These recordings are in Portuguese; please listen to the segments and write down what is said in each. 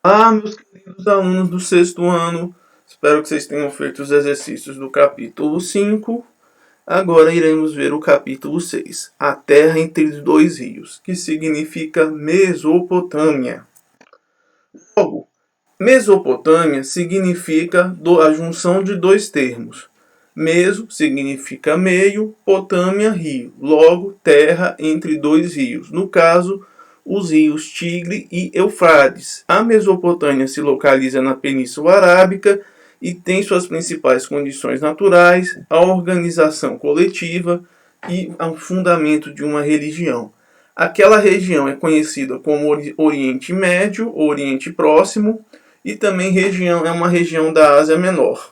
Meus queridos alunos do sexto ano, espero que vocês tenham feito os exercícios do capítulo 5. Agora iremos ver o capítulo 6, a terra entre os dois rios, que significa Mesopotâmia. Logo, Mesopotâmia significa a junção de dois termos. Meso significa meio, potâmia, rio. Logo, terra entre dois rios. No caso, os rios Tigre e Eufrates. A Mesopotâmia se localiza na Península Arábica e tem suas principais condições naturais, a organização coletiva e o fundamento de uma religião. Aquela região é conhecida como Oriente Médio ou Oriente Próximo e também é uma região da Ásia Menor.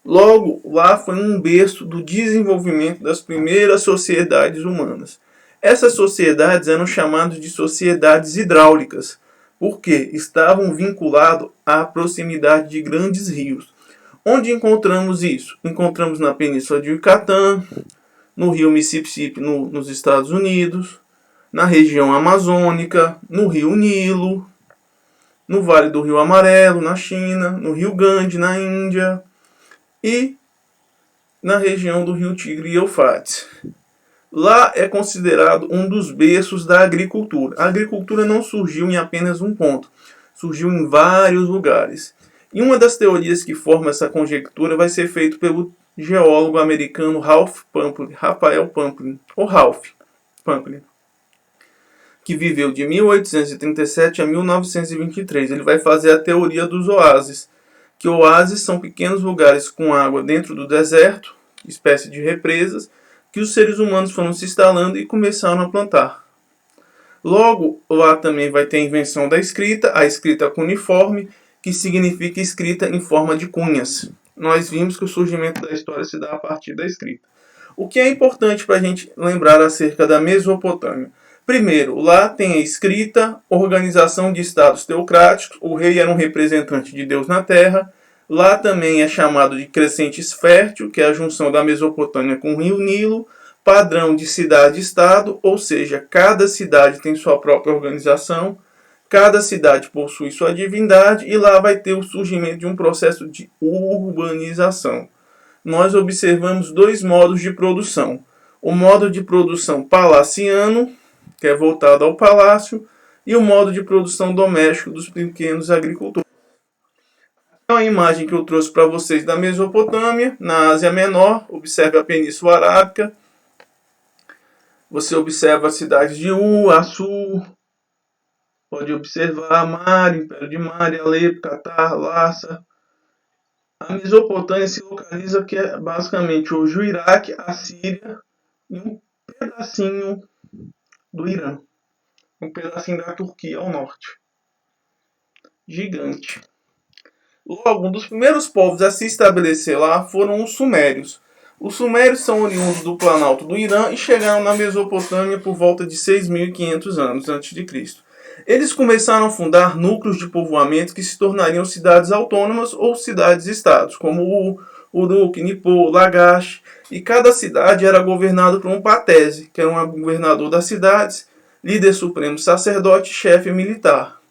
Logo, lá foi um berço do desenvolvimento das primeiras sociedades humanas. Essas sociedades eram chamadas de sociedades hidráulicas, porque estavam vinculadas à proximidade de grandes rios. Onde encontramos isso? Encontramos na Península de Yucatán, no rio Mississippi, nos Estados Unidos, na região amazônica, no rio Nilo, no Vale do Rio Amarelo, na China, no rio Gange, na Índia, e na região do rio Tigre e Eufrates. Lá é considerado um dos berços da agricultura. A agricultura não surgiu em apenas um ponto, surgiu em vários lugares. E uma das teorias que forma essa conjectura vai ser feita pelo geólogo americano Rafael Pamplin, que viveu de 1837 a 1923. Ele vai fazer a teoria dos oásis, que oásis são pequenos lugares com água dentro do deserto, espécie de represas, que os seres humanos foram se instalando e começaram a plantar. Logo, lá também vai ter a invenção da escrita, a escrita cuneiforme, que significa escrita em forma de cunhas. Nós vimos que o surgimento da história se dá a partir da escrita. O que é importante para a gente lembrar acerca da Mesopotâmia? Primeiro, lá tem a escrita, organização de estados teocráticos, o rei era um representante de Deus na terra. Lá também é chamado de crescentes fértil, que é a junção da Mesopotâmia com o rio Nilo, padrão de cidade-estado, ou seja, cada cidade tem sua própria organização, cada cidade possui sua divindade e lá vai ter o surgimento de um processo de urbanização. Nós observamos dois modos de produção. O modo de produção palaciano, que é voltado ao palácio, e o modo de produção doméstico dos pequenos agricultores. Então, a imagem que eu trouxe para vocês da Mesopotâmia, na Ásia Menor, observe a Península Arábica. Você observa as cidades de Assur, pode observar Mari, Império de Mari, Alepo, Catar, Lhasa. A Mesopotâmia se localiza que é basicamente hoje o Iraque, a Síria e um pedacinho do Irã. Um pedacinho da Turquia ao norte. Gigante. Logo, um dos primeiros povos a se estabelecer lá foram os sumérios. Os sumérios são oriundos do Planalto do Irã e chegaram na Mesopotâmia por volta de 6.500 anos a.C. Eles começaram a fundar núcleos de povoamento que se tornariam cidades autônomas ou cidades-estados, como Uruk, Nippur, Lagash, e cada cidade era governada por um patese, que era um governador das cidades, líder supremo sacerdote e chefe militar.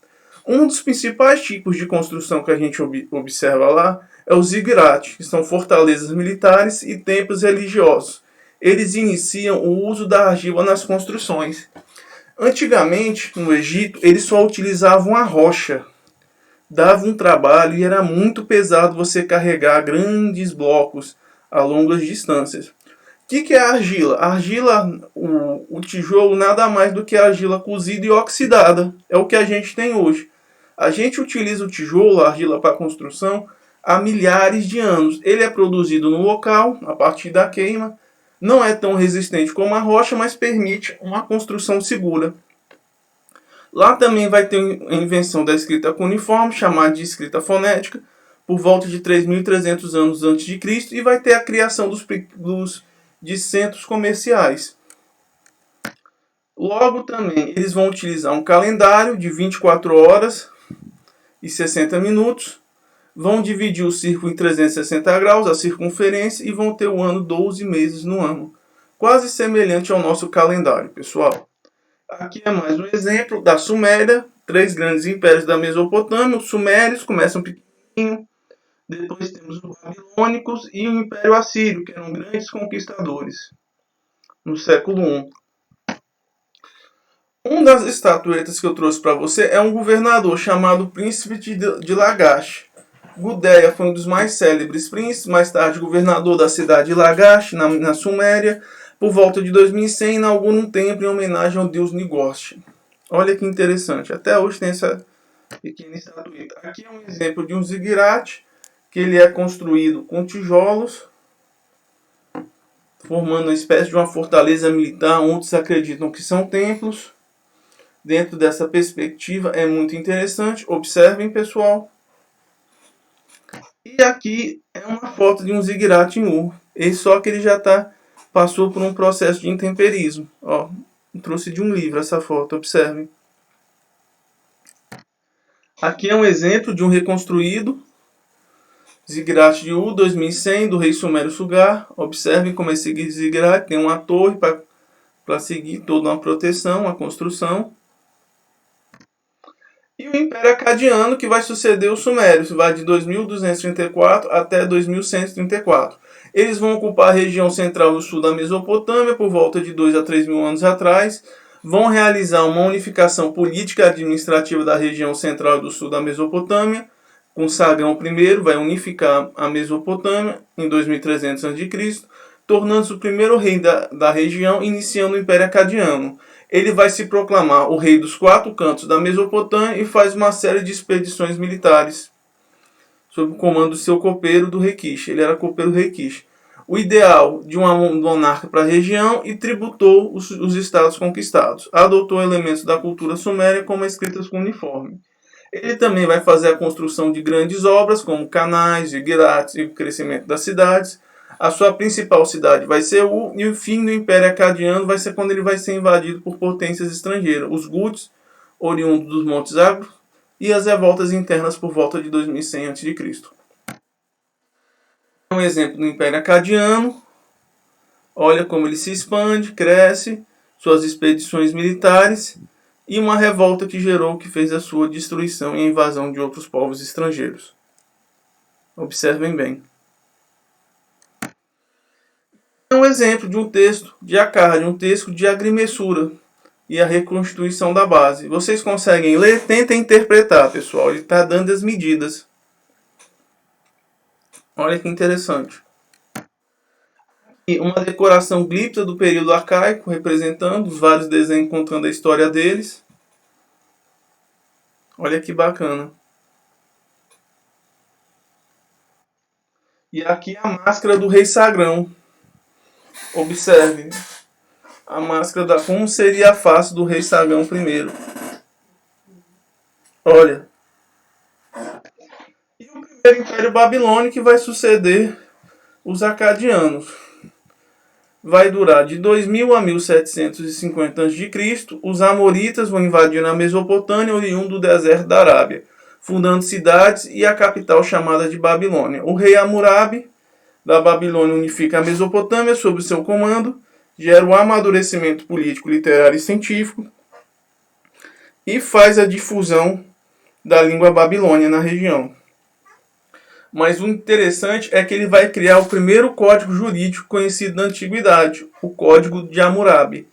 Um dos principais tipos de construção que a gente observa lá é os zigurates, que são fortalezas militares e templos religiosos. Eles iniciam o uso da argila nas construções. Antigamente, no Egito, eles só utilizavam a rocha. Dava um trabalho e era muito pesado você carregar grandes blocos a longas distâncias. O que é a argila? A argila, o tijolo, nada mais do que a argila cozida e oxidada. É o que a gente tem hoje. A gente utiliza o tijolo, a argila para construção, há milhares de anos. Ele é produzido no local, a partir da queima. Não é tão resistente como a rocha, mas permite uma construção segura. Lá também vai ter a invenção da escrita cuneiforme, chamada de escrita fonética, por volta de 3.300 anos antes de Cristo, e vai ter a criação de centros comerciais. Logo também, eles vão utilizar um calendário de 24 horas e 60 minutos, vão dividir o círculo em 360 graus, a circunferência, e vão ter o ano 12 meses no ano. Quase semelhante ao nosso calendário, pessoal. Aqui é mais um exemplo da Suméria, três grandes impérios da Mesopotâmia. Os sumérios começam pequenininho, depois temos os babilônicos e o Império Assírio, que eram grandes conquistadores no século I. Uma das estatuetas que eu trouxe para você é um governador chamado Príncipe de Lagash. Gudea foi um dos mais célebres príncipes, mais tarde governador da cidade de Lagash, na Suméria. Por volta de 2100, inaugura um templo em homenagem ao deus Nigosh. Olha que interessante, até hoje tem essa pequena estatueta. Aqui é um exemplo de um zigurate, que ele é construído com tijolos, formando uma espécie de uma fortaleza militar. Outros acreditam que são templos. Dentro dessa perspectiva é muito interessante. Observem, pessoal. E aqui é uma foto de um zigurate em Ur. Só que ele já passou por um processo de intemperismo. Ó, eu trouxe de um livro essa foto, observem. Aqui é um exemplo de um reconstruído zigurate de Ur 2100 do rei sumério Sugar. Observem como esse zigurate tem uma torre para seguir toda uma proteção, uma construção. E o Império Acadiano, que vai suceder os Sumérios, vai de 2234 até 2134. Eles vão ocupar a região central e o sul da Mesopotâmia por volta de 2 a 3 mil anos atrás. Vão realizar uma unificação política e administrativa da região central e do sul da Mesopotâmia. Com Sagão I, vai unificar a Mesopotâmia em 2300 a.C., tornando-se o primeiro rei da região, iniciando o Império Acadiano. Ele vai se proclamar o rei dos quatro cantos da Mesopotâmia e faz uma série de expedições militares sob o comando do seu copeiro do rei Kish. Ele era copeiro do rei Kish. O ideal de um monarca para a região e tributou os estados conquistados. Adotou elementos da cultura suméria como escritas com uniforme. Ele também vai fazer a construção de grandes obras como canais, zigurates e o crescimento das cidades. A sua principal cidade vai ser Ur, e o fim do Império Acadiano vai ser quando ele vai ser invadido por potências estrangeiras, os Guts, oriundos dos Montes Agros, e as revoltas internas por volta de 2100 a.C. Um exemplo do Império Acadiano. Olha como ele se expande, cresce, suas expedições militares e uma revolta que fez a sua destruição e a invasão de outros povos estrangeiros. Observem bem. É um exemplo de um texto de Akkad, um texto de agrimensura e a reconstituição da base. Vocês conseguem ler? Tentem interpretar, pessoal. Ele está dando as medidas. Olha que interessante. E uma decoração glipta do período arcaico, representando os vários desenhos contando a história deles. Olha que bacana. E aqui a máscara do rei Sagrão. Observe a máscara como seria a face do rei Sagão I. Olha. E o primeiro Império Babilônico que vai suceder os acadianos. Vai durar de 2000 a 1750 a.C. Os amoritas vão invadir a Mesopotâmia, oriundo do deserto da Arábia, fundando cidades e a capital chamada de Babilônia. O rei Hammurabi da Babilônia unifica a Mesopotâmia sob seu comando, gera o amadurecimento político, literário e científico e faz a difusão da língua babilônia na região. Mas o interessante é que ele vai criar o primeiro código jurídico conhecido na antiguidade, o Código de Hammurabi,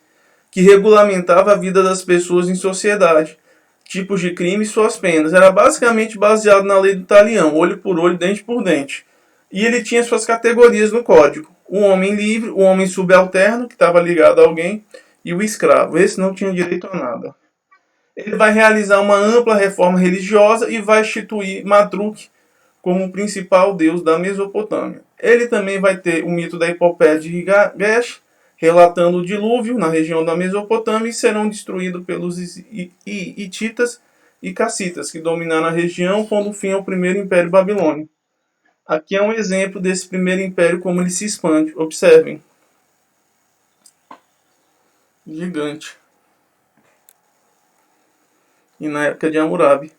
que regulamentava a vida das pessoas em sociedade, tipos de crime e suas penas. Era basicamente baseado na lei do talião, olho por olho, dente por dente. E ele tinha suas categorias no código. O homem livre, o homem subalterno, que estava ligado a alguém, e o escravo. Esse não tinha direito a nada. Ele vai realizar uma ampla reforma religiosa e vai instituir Marduk como o principal deus da Mesopotâmia. Ele também vai ter o mito da epopeia de Gilgamesh, relatando o dilúvio na região da Mesopotâmia, e serão destruídos pelos hititas e cassitas, que dominaram a região, pondo fim ao primeiro Império Babilônico. Aqui é um exemplo desse primeiro império, como ele se expande. Observem. Gigante. E na época de Hammurabi.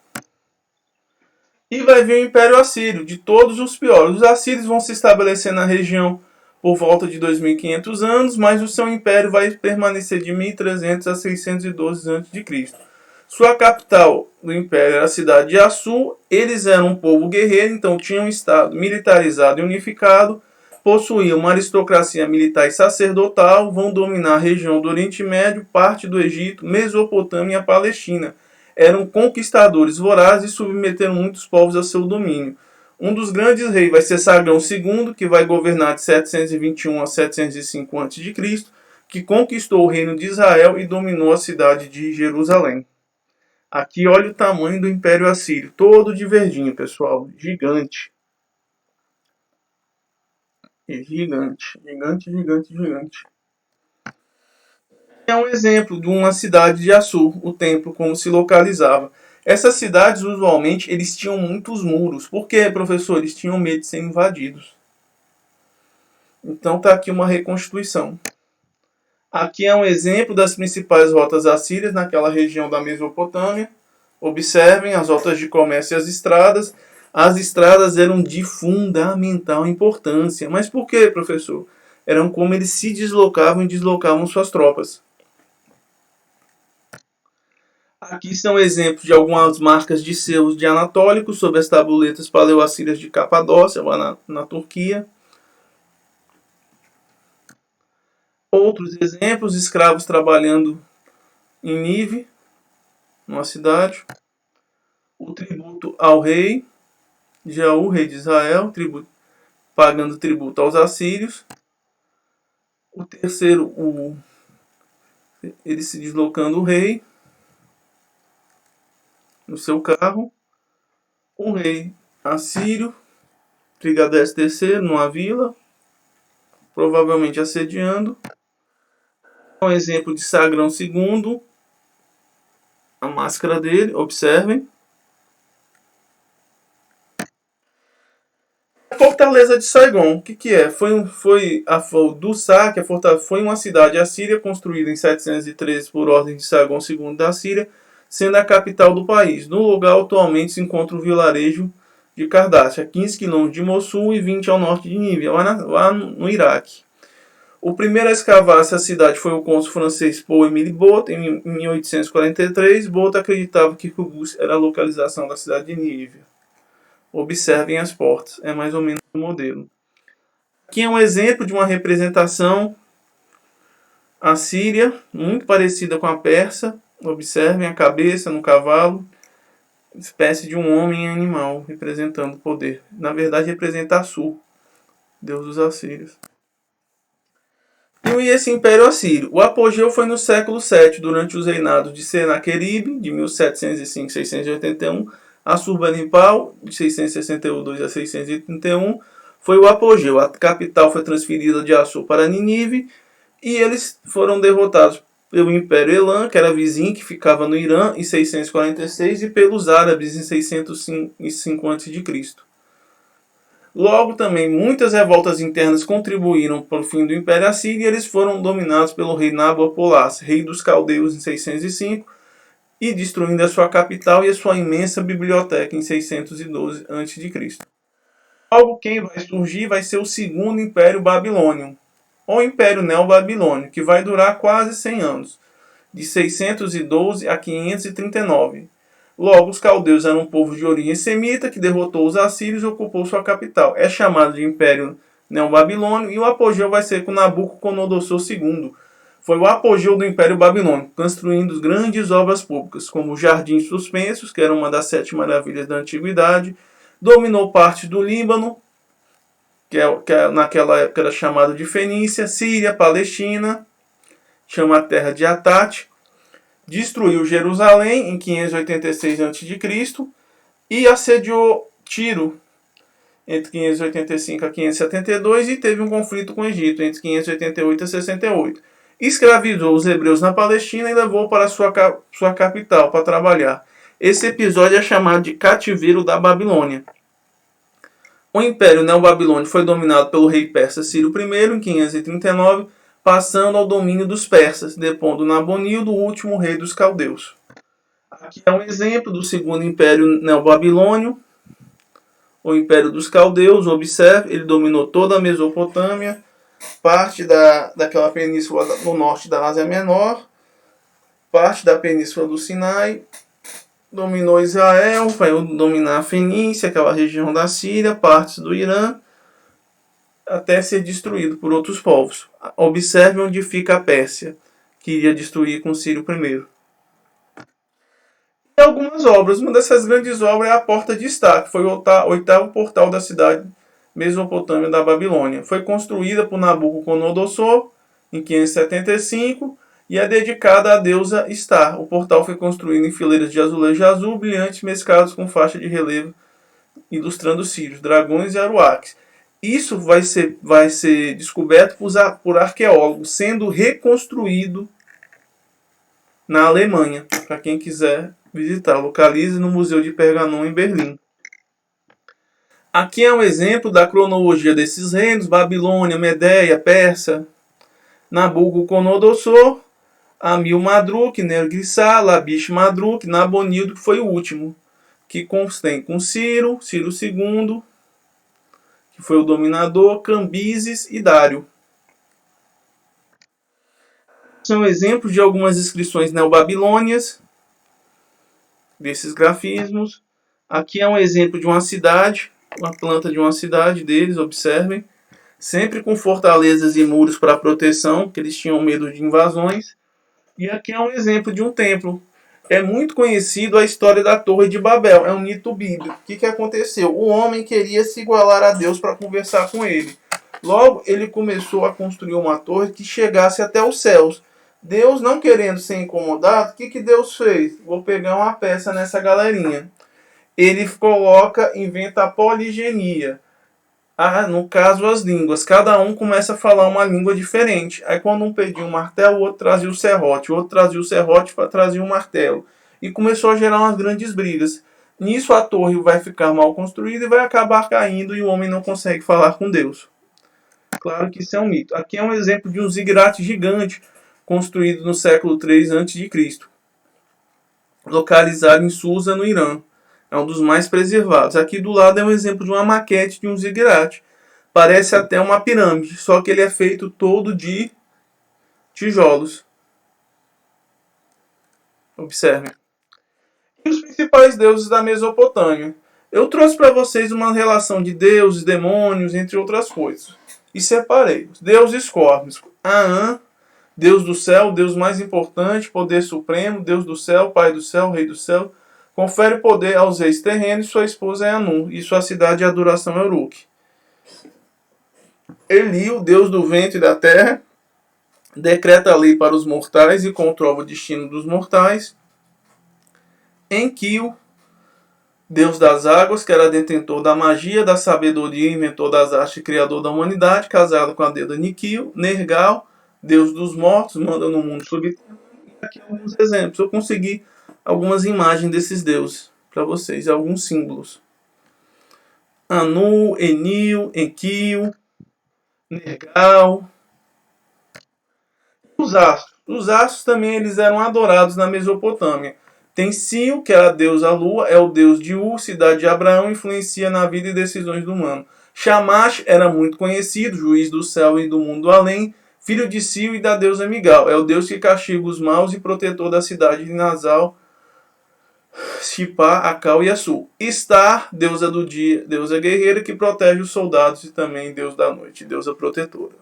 E vai vir o Império Assírio, de todos os piores. Os assírios vão se estabelecer na região por volta de 2.500 anos, mas o seu império vai permanecer de 1.300 a 612 a.C. Sua capital do império era a cidade de Assur. Eles eram um povo guerreiro, então tinham um estado militarizado e unificado, possuíam uma aristocracia militar e sacerdotal, vão dominar a região do Oriente Médio, parte do Egito, Mesopotâmia e a Palestina. Eram conquistadores vorazes e submeteram muitos povos a seu domínio. Um dos grandes reis vai ser Sargão II, que vai governar de 721 a 705 a.C., que conquistou o reino de Israel e dominou a cidade de Jerusalém. Aqui olha o tamanho do Império Assírio, todo de verdinho, pessoal, gigante. Gigante, gigante, gigante, gigante. É um exemplo de uma cidade de Assur, o templo como se localizava. Essas cidades, usualmente, eles tinham muitos muros. Por quê, professor? Eles tinham medo de ser invadidos. Então está aqui uma reconstituição. Aqui é um exemplo das principais rotas assírias naquela região da Mesopotâmia. Observem as rotas de comércio e as estradas. As estradas eram de fundamental importância. Mas por quê, professor? Eram como eles se deslocavam e deslocavam suas tropas. Aqui são exemplos de algumas marcas de selos de anatólicos sobre as tabuletas paleoassírias de Capadócia, lá na Turquia. Outros exemplos, escravos trabalhando em Nive, numa cidade. O tributo ao rei, Jaú, rei de Israel, pagando tributo aos assírios. O terceiro, ele se deslocando o rei no seu carro. Um rei assírio, Trigadés III, numa vila, provavelmente assediando. Um exemplo de Sargão II, a máscara dele, observem. Fortaleza de Saigon, o que é? Foi uma cidade assíria construída em 713 por ordem de Sargão II da Síria, sendo a capital do país. No lugar atualmente se encontra o vilarejo de Kardassia, 15 km de Mossul e 20 ao norte de Nível, lá no Iraque. O primeiro a escavar essa cidade foi o cônsul francês Paul-Émile Bot, em 1843. Bot acreditava que Kubus era a localização da cidade de Nível. Observem as portas, é mais ou menos o modelo. Aqui é um exemplo de uma representação assíria, muito parecida com a persa. Observem a cabeça no cavalo, espécie de um homem animal, representando o poder. Na verdade, representa Assur, deus dos assírios. E esse Império Assírio? O apogeu foi no século VII, durante os reinados de Senaqueribe, de 1705 a 681, Assurbanipal, de 662 a 631, foi o apogeu. A capital foi transferida de Assur para Nínive e eles foram derrotados pelo Império Elam, que era vizinho, que ficava no Irã, em 646, e pelos árabes em 605 a.C. Logo também, muitas revoltas internas contribuíram para o fim do Império Assírio e eles foram dominados pelo rei Nabopolassar, rei dos caldeus, em 605, e destruindo a sua capital e a sua imensa biblioteca em 612 a.C. Logo, quem vai surgir vai ser o segundo Império Babilônio, ou Império Neobabilônio, que vai durar quase 100 anos, de 612 a 539. Logo, os caldeus eram um povo de origem semita que derrotou os assírios e ocupou sua capital. É chamado de Império Neobabilônio e o apogeu vai ser com Nabucodonosor II. Foi o apogeu do Império Babilônico, construindo grandes obras públicas, como os Jardins Suspensos, que era uma das 7 maravilhas da antiguidade. Dominou parte do Líbano, naquela época era chamado de Fenícia, Síria, Palestina, chama a terra de Atate. Destruiu Jerusalém em 586 a.C. e assediou Tiro entre 585 a 572 e teve um conflito com o Egito entre 588 a 68. Escravizou os hebreus na Palestina e levou para sua capital para trabalhar. Esse episódio é chamado de Cativeiro da Babilônia. O Império Neobabilônio foi dominado pelo rei persa Ciro I em 539, passando ao domínio dos persas, depondo Nabonidus, o último rei dos caldeus. Aqui é um exemplo do segundo Império Neobabilônio, o Império dos Caldeus. Observe, ele dominou toda a Mesopotâmia, parte daquela península no norte da Ásia Menor, parte da península do Sinai, dominou Israel, vai dominar a Fenícia, aquela região da Síria, partes do Irã, até ser destruído por outros povos. Observe onde fica a Pérsia, que iria destruir com Ciro I. E algumas obras, uma dessas grandes obras é a Porta de Estar, que foi o oitavo portal da cidade Mesopotâmia da Babilônia. Foi construída por Nabucodonosor em 575 e é dedicada à deusa Estar. O portal foi construído em fileiras de azulejo azul brilhantes mesclados com faixa de relevo ilustrando sírios, dragões e aruaques. Isso vai ser descoberto por arqueólogos, sendo reconstruído na Alemanha, para quem quiser visitar. Localize no Museu de Pergamon em Berlim. Aqui é um exemplo da cronologia desses reinos: Babilônia, Medeia, Pérsia, Nabucodonosor, Amil-Madruk, Nergissar, Labish-Madruk, Nabonidus, que foi o último, que contém com Ciro, Ciro II, que foi o dominador, Cambises e Dário. São exemplos de algumas inscrições neobabilônias, desses grafismos. Aqui é um exemplo de uma cidade, uma planta de uma cidade deles, observem. Sempre com fortalezas e muros para proteção, porque eles tinham medo de invasões. E aqui é um exemplo de um templo. É muito conhecido a história da Torre de Babel, é um mito bíblico. O que aconteceu? O homem queria se igualar a Deus para conversar com ele. Logo, ele começou a construir uma torre que chegasse até os céus. Deus, não querendo ser incomodado, o que Deus fez? Vou pegar uma peça nessa galerinha. Ele inventa a poligenia. No caso, as línguas. Cada um começa a falar uma língua diferente. Aí quando um pedia um martelo, o outro trazia o serrote. O outro trazia o serrote para trazer um martelo. E começou a gerar umas grandes brigas. Nisso a torre vai ficar mal construída e vai acabar caindo e o homem não consegue falar com Deus. Claro que isso é um mito. Aqui é um exemplo de um zigurate gigante construído no século III a.C., localizado em Susa, no Irã. É um dos mais preservados. Aqui do lado é um exemplo de uma maquete de um zigurate. Parece até uma pirâmide, só que ele é feito todo de tijolos. Observem. E os principais deuses da Mesopotâmia. Eu trouxe para vocês uma relação de deuses, demônios, entre outras coisas. E separei. Os deuses cósmicos. Aan, Deus do céu, Deus mais importante, poder supremo, Deus do céu, Pai do céu, Rei do céu. Confere poder aos reis terrenos, sua esposa é Anu, e sua cidade de adoração é Uruk. Eli, o Deus do vento e da terra, decreta a lei para os mortais e controla o destino dos mortais. Enkiu, Deus das águas, que era detentor da magia, da sabedoria, inventor das artes e criador da humanidade, casado com a deusa Nikil. Nergal, Deus dos mortos, manda no mundo subterrâneo. E aqui alguns exemplos. Eu consegui algumas imagens desses deuses para vocês, alguns símbolos. Anu, Enil, Enkiu, Nergal. Os astros. Os astros também eles eram adorados na Mesopotâmia. Tem Sil, que é a deusa Lua, é o deus de Ur, cidade de Abraão, influencia na vida e decisões do humano. Shamash era muito conhecido, juiz do céu e do mundo além, filho de Sil e da deusa Migal. É o deus que castiga os maus e protetor da cidade de Nazal, Shipá, Acal e Assu. Star, deusa do dia, deusa guerreira, que protege os soldados e também deus da noite, deusa protetora.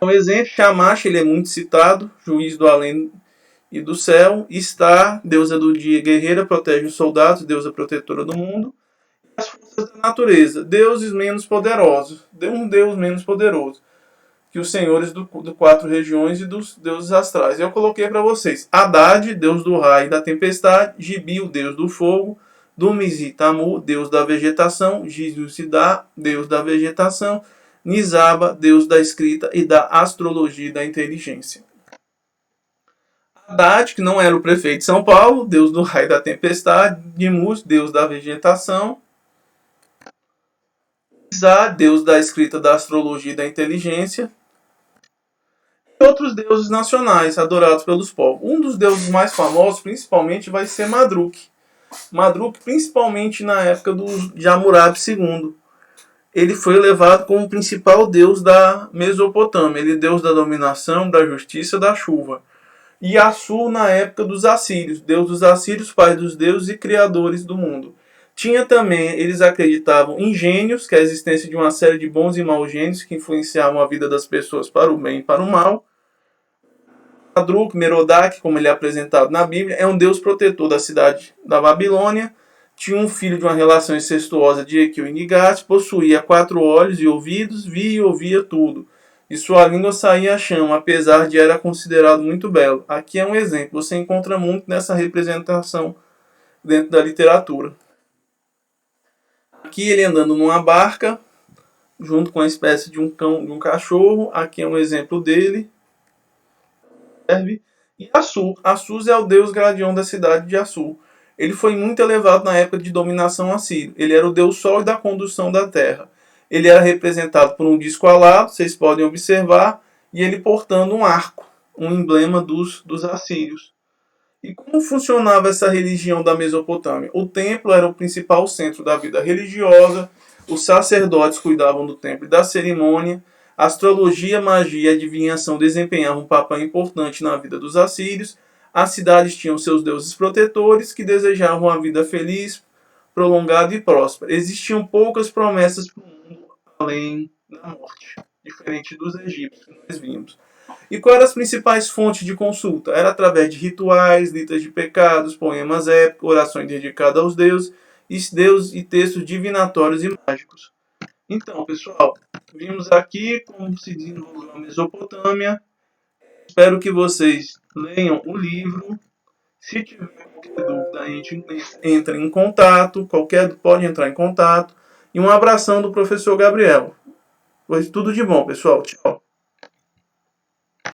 Um exemplo, Shamash, ele é muito citado, juiz do além e do céu. Star, deusa do dia, guerreira, protege os soldados, deusa protetora do mundo. E as forças da natureza, deuses menos poderosos, um deus menos poderoso que os senhores do quatro regiões e dos deuses astrais. Eu coloquei para vocês. Haddad, deus do raio e da tempestade. Gibi, o deus do fogo. Dumizi, Tamu, deus da vegetação. Gizu-Sidá, deus da vegetação. Nizaba, deus da escrita e da astrologia e da inteligência. Haddad, que não era o prefeito de São Paulo, deus do raio e da tempestade. Nimus, deus da vegetação. Nizá, deus da escrita, da astrologia e da inteligência. Outros deuses nacionais adorados pelos povos. Um dos deuses mais famosos, principalmente, vai ser Madruk. Madruk, principalmente na época de Hammurabi II. Ele foi levado como o principal deus da Mesopotâmia. Ele é deus da dominação, da justiça, da chuva. e Assur na época dos assírios, deus dos assírios, pai dos deuses e criadores do mundo. Tinha também, eles acreditavam em gênios, que é a existência de uma série de bons e maus gênios que influenciavam a vida das pessoas para o bem e para o mal. Marduk, Merodach, como ele é apresentado na Bíblia, é um deus protetor da cidade da Babilônia. Tinha um filho de uma relação incestuosa de Equil e Nigat, possuía 4 olhos e ouvidos, via e ouvia tudo. E sua língua saía a chama, apesar de era considerado muito belo. Aqui é um exemplo, você encontra muito nessa representação dentro da literatura. Aqui ele andando numa barca, junto com uma espécie de um cão, de um cachorro. Aqui é um exemplo dele. E Assur. Assur é o deus guardião da cidade de Assur. Ele foi muito elevado na época de dominação assíria. Ele era o deus sol e da condução da terra. Ele era representado por um disco alado, vocês podem observar, e ele portando um arco, um emblema dos assírios. E como funcionava essa religião da Mesopotâmia? O templo era o principal centro da vida religiosa, os sacerdotes cuidavam do templo e da cerimônia, astrologia, magia e adivinhação desempenhavam um papel importante na vida dos assírios, as cidades tinham seus deuses protetores que desejavam a vida feliz, prolongada e próspera. Existiam poucas promessas para o mundo além da morte, diferente dos egípcios que nós vimos. E quais eram as principais fontes de consulta? Era através de rituais, listas de pecados, poemas épicos, orações dedicadas aos deuses e textos divinatórios e mágicos. Então, pessoal, vimos aqui como se desenvolveu a Mesopotâmia. Espero que vocês leiam o livro. Se tiver qualquer dúvida, a gente entra em contato. Pode entrar em contato. E um abração do professor Gabriel. Pois tudo de bom, pessoal. Tchau.